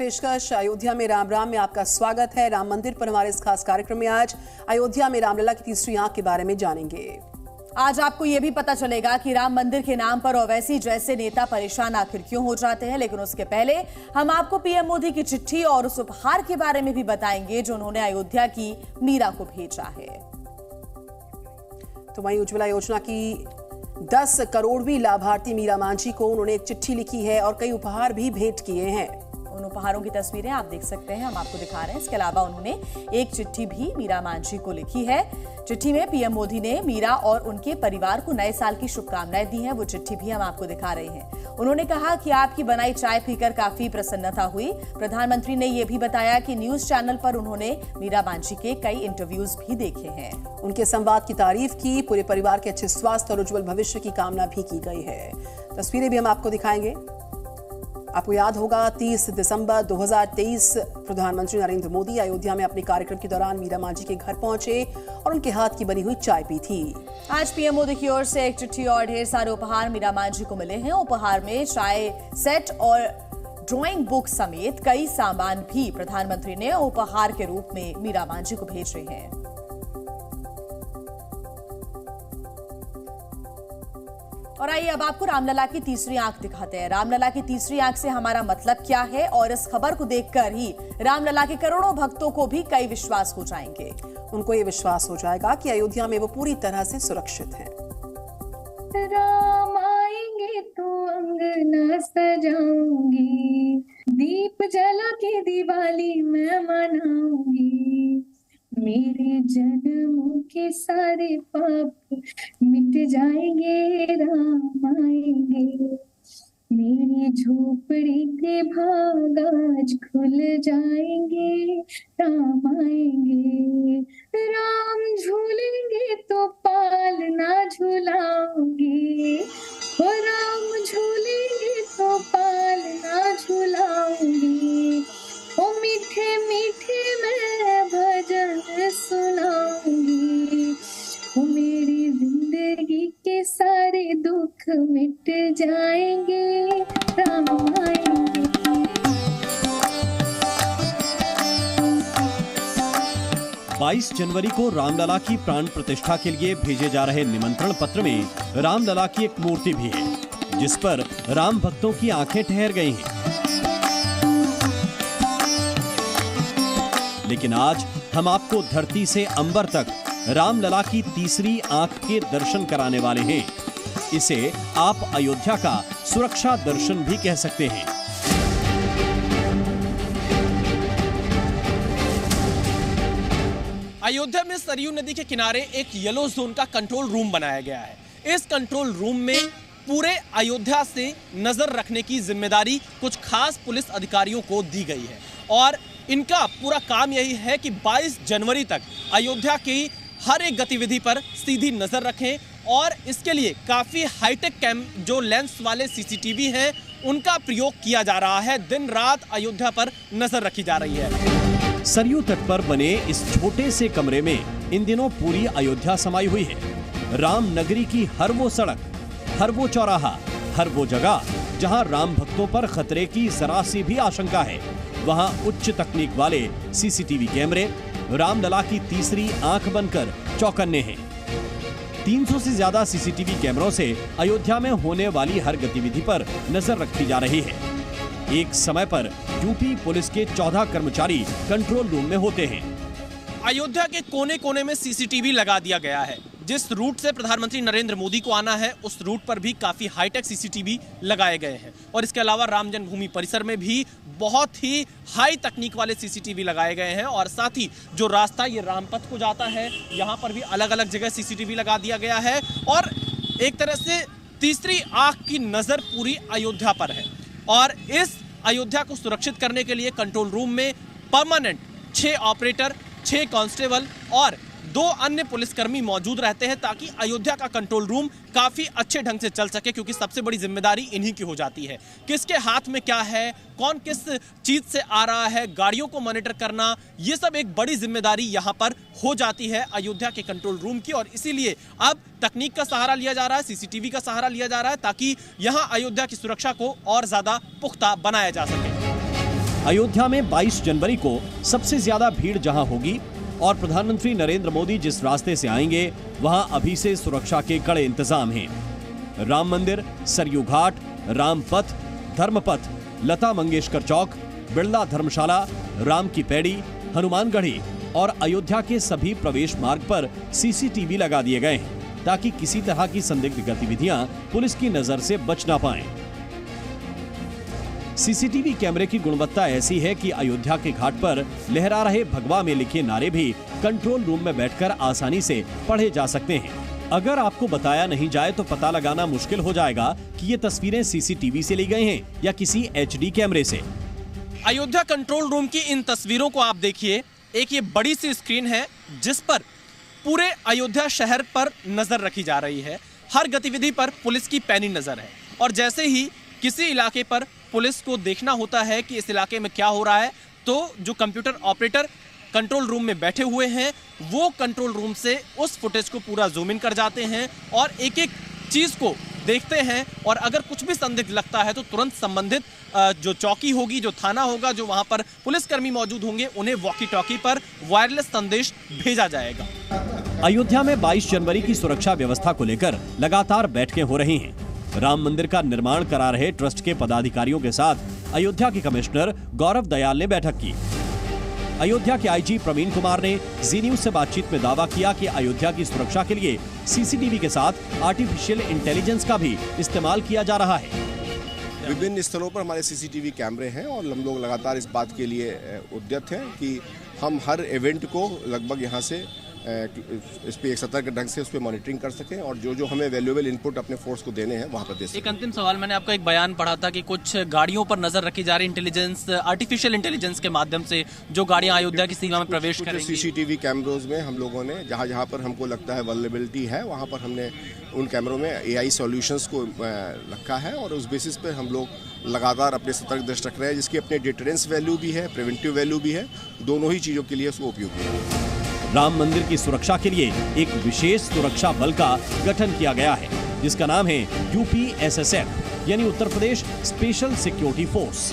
पेशकश। अयोध्या में राम राम में आपका स्वागत है। राम मंदिर पर हमारे इस खास कार्यक्रम में आज अयोध्या में रामलला की तीसरी आंख के बारे में जानेंगे। आज आपको यह भी पता चलेगा कि राम मंदिर के नाम पर ओवैसी जैसे नेता परेशान आखिर क्यों हो जाते हैं। लेकिन उसके पहले हम आपको पीएम मोदी की चिट्ठी और उस उपहार के बारे में भी बताएंगे जो उन्होंने अयोध्या की मीरा को भेजा है। तो वहीं उज्ज्वला योजना की 10 करोड़वीं लाभार्थी मीरा मांझी को उन्होंने एक चिट्ठी लिखी है और कई उपहार भी भेंट किए हैं। उन उपहारों की तस्वीरें आप देख सकते हैं, हम आपको दिखा रहे हैं। इसके अलावा उन्होंने एक चिट्ठी भी मीरा मांझी को लिखी है। चिट्ठी में पीएम मोदी ने मीरा और उनके परिवार को नए साल की शुभकामनाएं दी हैं। वो चिट्ठी भी हम आपको दिखा रहे हैं। उन्होंने कहा कि आपकी बनाई चाय पीकर काफी प्रसन्नता हुई। प्रधानमंत्री ने यह भी बताया कि न्यूज चैनल पर उन्होंने मीरा मांझी के कई इंटरव्यूज भी देखे हैं। उनके संवाद की तारीफ की, पूरे परिवार के अच्छे स्वास्थ्य और उज्जवल भविष्य की कामना भी की गई है। तस्वीरें भी हम आपको दिखाएंगे। आपको याद होगा 30 दिसंबर 2023 प्रधानमंत्री नरेंद्र मोदी अयोध्या में अपने कार्यक्रम के दौरान मीरा मांझी के घर पहुंचे और उनके हाथ की बनी हुई चाय पी थी। आज पीएम मोदी की ओर से एक चिट्ठी और ढेर सारे उपहार मीरा मांझी को मिले हैं। उपहार में चाय सेट और ड्राइंग बुक समेत कई सामान भी प्रधानमंत्री ने उपहार के रूप में मीरा मांझी को भेजे हैं। और आइए अब आपको रामलला की तीसरी आंख दिखाते हैं। रामलला की तीसरी आंख से हमारा मतलब क्या है, और इस खबर को देखकर ही रामलला के करोड़ों भक्तों को भी कई विश्वास हो जाएंगे। उनको ये विश्वास हो जाएगा कि अयोध्या में वो पूरी तरह से सुरक्षित हैं। राम आएंगे तो अंगना सजाऊंगी, दीप जला के दिवाली मैं मनाऊंगी, मेरे जन्मों के सारे पाप मिट जाएंगे, राम आएंगे, मेरी झोपड़ी के भाग आज खुल जाएंगे, राम आएंगे, राम झूलेंगे तो पालना झूलाऊंगी, ओ राम झूलेंगे तो पालना झूलाऊंगी, ओ मीठे मीठे मैं भजन सुनाऊंगी, ओ मेरी जिंदगी के सारे दुख मिट जाएंगे, राम आएंगे। 22 जनवरी को रामलला की प्राण प्रतिष्ठा के लिए भेजे जा रहे निमंत्रण पत्र में रामलला की एक मूर्ति भी है, जिस पर राम भक्तों की आंखें ठहर गई हैं। लेकिन आज हम आपको धरती से अंबर तक रामलला की तीसरी आंख के दर्शन कराने वाले हैं। इसे आप अयोध्या का सुरक्षा दर्शन भी कह सकते हैं। अयोध्या में सरयू नदी के किनारे एक येलो जोन का कंट्रोल रूम बनाया गया है। इस कंट्रोल रूम में पूरे अयोध्या से नजर रखने की जिम्मेदारी कुछ खास पुलिस अधिकारियों को दी गई है और इनका पूरा काम यही है कि 22 जनवरी तक अयोध्या की हर एक गतिविधि पर सीधी नजर रखें और इसके लिए काफी हाईटेक जो लेंस वाले सीसीटीवी हैं उनका प्रयोग किया जा रहा है। दिन रात अयोध्या पर नजर रखी जा रही है। सरयू तट पर बने इस छोटे से कमरे में इन दिनों पूरी अयोध्या समाई हुई है। राम नगरी की हर वो सड़क, हर वो चौराहा, हर वो जगह जहां राम भक्तों पर खतरे की जरा सी भी आशंका है, वहां उच्च तकनीक वाले सीसीटीवी कैमरे रामलला की तीसरी आंख बनकर चौकन्ने हैं। 300 से ज्यादा सीसीटीवी कैमरों से अयोध्या में होने वाली हर गतिविधि पर नजर रखी जा रही है। एक समय पर यूपी पुलिस के 14 कर्मचारी कंट्रोल रूम में होते हैं। अयोध्या के कोने कोने में सीसीटीवी लगा दिया गया है। जिस रूट से प्रधानमंत्री नरेंद्र मोदी को आना है उस रूट पर भी काफी हाईटेक सीसीटीवी लगाए गए हैं और इसके अलावा राम जन्मभूमि परिसर में भी बहुत ही हाई तकनीक वाले सीसीटीवी लगाए गए हैं और साथ ही जो रास्ता ये रामपथ को जाता है यहाँ पर भी अलग अलग जगह सीसीटीवी लगा दिया गया है और एक तरह से तीसरी आंख की नजर पूरी अयोध्या पर है। और इस अयोध्या को सुरक्षित करने के लिए कंट्रोल रूम में परमानेंट 6 ऑपरेटर, 6 कांस्टेबल और 2 अन्य पुलिसकर्मी मौजूद रहते हैं ताकि अयोध्या का कंट्रोल रूम काफी अच्छे ढंग से चल सके, क्योंकि सबसे बड़ी जिम्मेदारी इन्हीं की हो जाती है। किसके हाथ में क्या है, कौन किस चीज से आ रहा है, गाड़ियों को मॉनिटर करना, ये सब एक बड़ी जिम्मेदारी यहाँ पर हो जाती है अयोध्या के कंट्रोल रूम की। और इसीलिए अब तकनीक का सहारा लिया जा रहा है, सीसीटीवी का सहारा लिया जा रहा है ताकि यहाँ अयोध्या की सुरक्षा को और ज्यादा पुख्ता बनाया जा सके। अयोध्या में 22 जनवरी को सबसे ज्यादा भीड़ जहां होगी और प्रधानमंत्री नरेंद्र मोदी जिस रास्ते से आएंगे वहां अभी से सुरक्षा के कड़े इंतजाम हैं। राम मंदिर, सरयू घाट, रामपथ, धर्मपथ, लता मंगेशकर चौक, बिड़ला धर्मशाला, राम की पैड़ी, हनुमानगढ़ी और अयोध्या के सभी प्रवेश मार्ग पर सीसीटीवी लगा दिए गए हैं ताकि किसी तरह की संदिग्ध गतिविधियां पुलिस की नजर से बच ना पाएं। सीसीटीवी कैमरे की गुणवत्ता ऐसी है कि अयोध्या के घाट पर लहरा रहे भगवा में लिखे नारे भी कंट्रोल रूम में बैठकर आसानी से पढ़े जा सकते हैं। अगर आपको बताया नहीं जाए तो पता लगाना मुश्किल हो जाएगा कि ये तस्वीरें सीसीटीवी से ली गई हैं या किसी एचडी कैमरे से। अयोध्या कंट्रोल रूम की इन तस्वीरों को आप देखिए। एक ये बड़ी सी स्क्रीन है जिस पर पूरे अयोध्या शहर पर नजर रखी जा रही है। हर गतिविधि पर पुलिस की पैनी नजर है और जैसे ही किसी इलाके पर पुलिस को देखना होता है कि इस इलाके में क्या हो रहा है तो जो कंप्यूटर ऑपरेटर कंट्रोल रूम में बैठे हुए हैं वो कंट्रोल रूम से उस फुटेज को पूरा जूम इन कर जाते हैं और एक एक चीज को देखते हैं और अगर कुछ भी संदिग्ध लगता है तो तुरंत संबंधित जो चौकी होगी, जो थाना होगा, जो वहां पर पुलिसकर्मी मौजूद होंगे, उन्हें वॉकी टॉकी पर वायरलेस संदेश भेजा जाएगा। अयोध्या में 22 जनवरी की सुरक्षा व्यवस्था को लेकर लगातार बैठकें हो रही हैं। राम मंदिर का निर्माण करा रहे ट्रस्ट के पदाधिकारियों के साथ अयोध्या के कमिश्नर गौरव दयाल ने बैठक की। अयोध्या के आईजी प्रवीण कुमार ने जी न्यूज से बातचीत में दावा किया कि अयोध्या की सुरक्षा के लिए सीसीटीवी के साथ आर्टिफिशियल इंटेलिजेंस का भी इस्तेमाल किया जा रहा है। विभिन्न स्थलों पर हमारे सीसीटीवी कैमरे हैं और हम लोग लगातार इस बात के लिए उद्यत हैं कि हम हर इवेंट को लगभग यहाँ से इस पे एक सतर्क ढंग से उस पर मॉनिटरिंग कर सकें और जो हमें वैल्यूएबल इनपुट अपने फोर्स को देने हैं वहाँ पर दे सकें। एक अंतिम सवाल, मैंने आपका एक बयान पढ़ा था कि कुछ गाड़ियों पर नजर रखी जा रही इंटेलिजेंस, आर्टिफिशियल इंटेलिजेंस के माध्यम से जो गाड़ियां अयोध्या की सीमा में प्रवेश करेंगी। सीसीटीवी कैमरों में हम लोगों ने जहाँ पर हमको लगता है वल्नरेबिलिटी है वहाँ पर हमने उन कैमरों में AI सॉल्यूशंस को रखा है और उस बेसिस पर हम लोग लगातार अपने सतर्क दृष्टि रख रहे हैं जिसकी अपने डिटरेंस वैल्यू भी है, प्रिवेंटिव वैल्यू भी है, दोनों ही चीज़ों के लिए उसको उपयोगी है। राम मंदिर की सुरक्षा के लिए एक विशेष सुरक्षा बल का गठन किया गया है जिसका नाम है UPSSF यानी Uttar Pradesh special security force.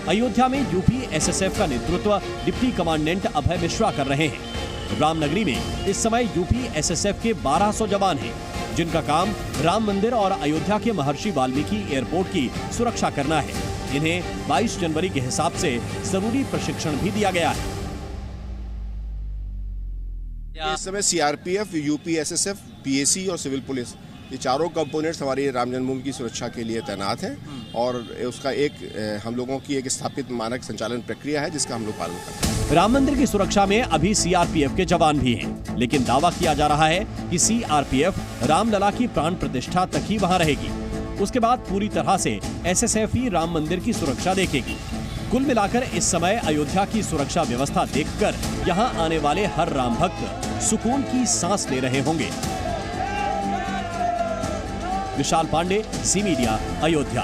Ayodhya में UPSSF का नेतृत्व डिप्टी कमांडेंट अभय मिश्रा कर रहे हैं। रामनगरी में इस समय UPSSF के 1200 जवान हैं जिनका काम राम मंदिर और अयोध्या के महर्षि वाल्मीकि एयरपोर्ट की सुरक्षा करना है। इन्हें 22 जनवरी के हिसाब से जरूरी प्रशिक्षण भी दिया गया है। इस समय CRPF, UPSSF, PAC और सिविल पुलिस ये चारों कंपोनेंट्स हमारी राम जन्मभूमि की सुरक्षा के लिए तैनात हैं और उसका एक हम लोगों की एक स्थापित मानक संचालन प्रक्रिया है जिसका हम लोग पालन करते हैं। राम मंदिर की सुरक्षा में अभी CRPF के जवान भी हैं, लेकिन दावा किया जा रहा है कि CRPF रामलला की प्राण प्रतिष्ठा तक ही वहां रहेगी। उसके बाद पूरी तरह से SSF ही राम मंदिर की सुरक्षा देखेगी। कुल मिलाकर इस समय अयोध्या की सुरक्षा व्यवस्था देखकर यहाँ आने वाले हर राम भक्त सुकून की सांस ले रहे होंगे। विशाल पांडे, ज़ी मीडिया, अयोध्या।